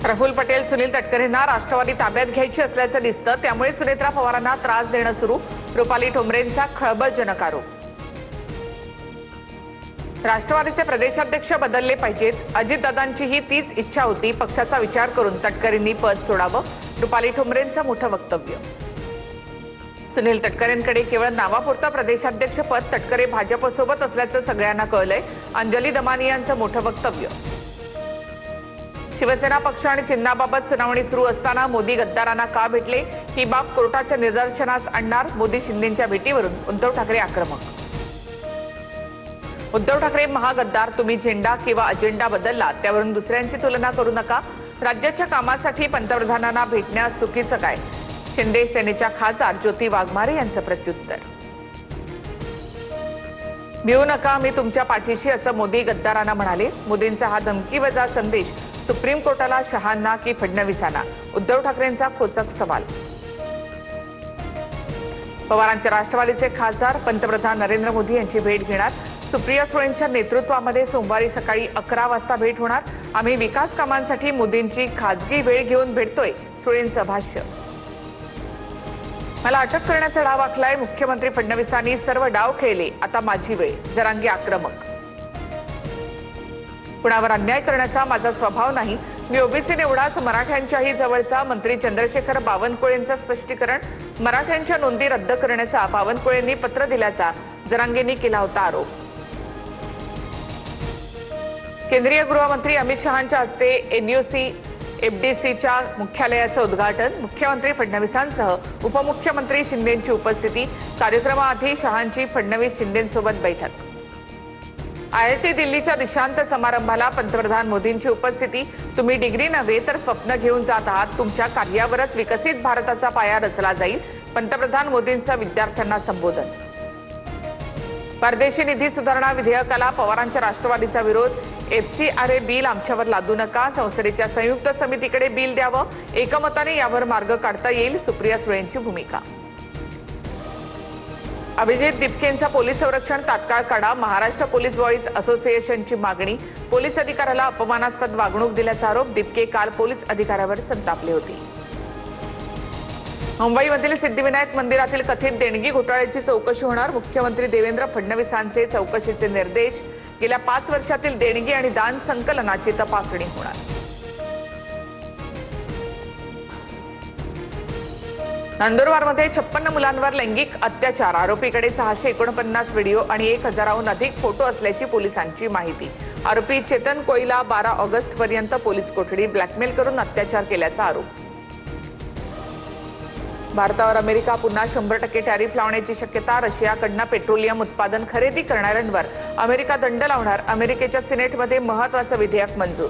राहुल पटेल सुनील तटकरेंना राष्ट्रवादी ताब्यात घ्यायची असल्याचं दिसतं, त्यामुळे सुनेत्रा पवारांना त्रास देणं सुरू. रुपाली ठोंबरेंचा खळबळजनक आरोप. राष्ट्रवादीचे प्रदेशाध्यक्ष बदलले पाहिजेत. अजितदादांचीही तीच इच्छा होती. पक्षाचा विचार करून तटकरेंनी पद सोडावं. रुपाली ठोंबरेंचं मोठं वक्तव्य. सुनील तटकरेंकडे केवळ नावापुरतं प्रदेशाध्यक्ष पद. तटकरे भाजपसोबत असल्याचं सगळ्यांना कळलंय. अंजली दमानी यांचं मोठं वक्तव्य. शिवसेना पक्ष आणि चिन्हाबाबत सुनावणी सुरू असताना मोदी गद्दारांना का भेटले, ही बाब कोर्टाच्या निदर्शनास आणणार. मोदी शिंदेंच्या भेटीवरून उद्धव ठाकरे आक्रमक. उद्धव ठाकरे महागद्दार. तुम्ही झेंडा किंवा अजेंडा बदलला त्यावरून दुसऱ्यांची तुलना करू नका. राज्याच्या कामासाठी पंतप्रधानांना भेटण्यात चुकीचं काय? शिंदे सेनेच्या खासदार ज्योती वाघमारे यांचं प्रत्युत्तर. भिवू नका, मी तुमच्या पाठीशी, असं मोदी गद्दारांना म्हणाले. मोदींचा हा धमकीवजा संदेश सुप्रीम कोर्टाला, शहांना की फडणवीसांना? उद्धव ठाकरेंचा खोचक सवाल. पवारांच्या राष्ट्रवादीचे खासदार पंतप्रधान नरेंद्र मोदी यांची भेट घेणार. सुप्रिया सुळेंच्या नेतृत्वामध्ये सोमवारी सकाळी 11 वाजता भेट होणार. आम्ही विकास कामांसाठी मोदींची खासगी वेळ घेऊन भेटतोय, सुळेंचं भाष्य. मला अटक करण्याचा डाव आखलाय. मुख्यमंत्री फडणवीसांनी सर्व डाव खेळले, आता माझी वेळ. जरांगे आक्रमक. कुणावर अन्याय करण्याचा माझा स्वभाव नाही. मी ओबीसी एवढाच मराठ्यांच्याही जवळचा. मंत्री चंद्रशेखर बावनकुळेंचं स्पष्टीकरण. मराठ्यांच्या नोंदी रद्द करण्याचा बावनकुळेंनी पत्र दिल्याचा जरांगेंनी केला होता आरोप. केंद्रीय गृहमंत्री अमित शहांच्या हस्ते एनयूसी एफडीसीच्या मुख्यालयाचं उद्घाटन. मुख्यमंत्री फडणवीसांसह उपमुख्यमंत्री शिंदेंची उपस्थिती. कार्यक्रमाआधी शहांची फडणवीस शिंदेंसोबत बैठक. IIT दिल्लीच्या दीक्षांत समारंभाला पंतप्रधान मोदींची उपस्थिती. तुम्ही डिग्री नव्हे तर स्वप्न घेऊन जात आहात. तुमच्या कार्यावरच विकसित भारताचा पाया रचला जाईल. पंतप्रधान मोदींचं विद्यार्थ्यांना संबोधन. परदेशी निधी सुधारणा विधेयकाला पवारांच्या राष्ट्रवादीचा विरोध. FCRA बिल आमच्यावर लादू नका. संसदेच्या संयुक्त समितीकडे बिल द्यावं. एकमताने यावर मार्ग काढता येईल. सुप्रिया सुळेंची भूमिका. अभिजित दिपकेंचा पोलीस संरक्षण तात्काळ काढा. महाराष्ट्र पोलीस बॉईज असोसिएशनची मागणी. पोलीस अधिकाऱ्याला अपमानास्पद वागणूक दिल्याचा आरोप. दिपके काल पोलीस अधिकाऱ्यावर संतापले होते. मुंबईमधील सिद्धिविनायक मंदिरातील कथित देणगी घोटाळ्याची चौकशी होणार. मुख्यमंत्री देवेंद्र फडणवीसांचे चौकशीचे निर्देश. गेल्या 5 वर्षातील देणगी आणि दान संकलनाची तपासणी होणार. नंदुरबारमध्ये 56 मुलांवर लैंगिक अत्याचार. आरोपीकडे 649 व्हिडिओ आणि 1000हून अधिक फोटो असल्याची पोलिसांची माहिती. आरोपी चेतन कोळीला 12 ऑगस्टपर्यंत पोलीस कोठडी. ब्लॅकमेल करून अत्याचार केल्याचा आरोप. भारतावर अमेरिका पुन्हा 100% टॅरिफ लावण्याची शक्यता. रशियाकडनं पेट्रोलियम उत्पादन खरेदी करणाऱ्यांवर अमेरिका दंड लावणार. अमेरिकेच्या सिनेटमध्ये महत्त्वाचं विधेयक मंजूर.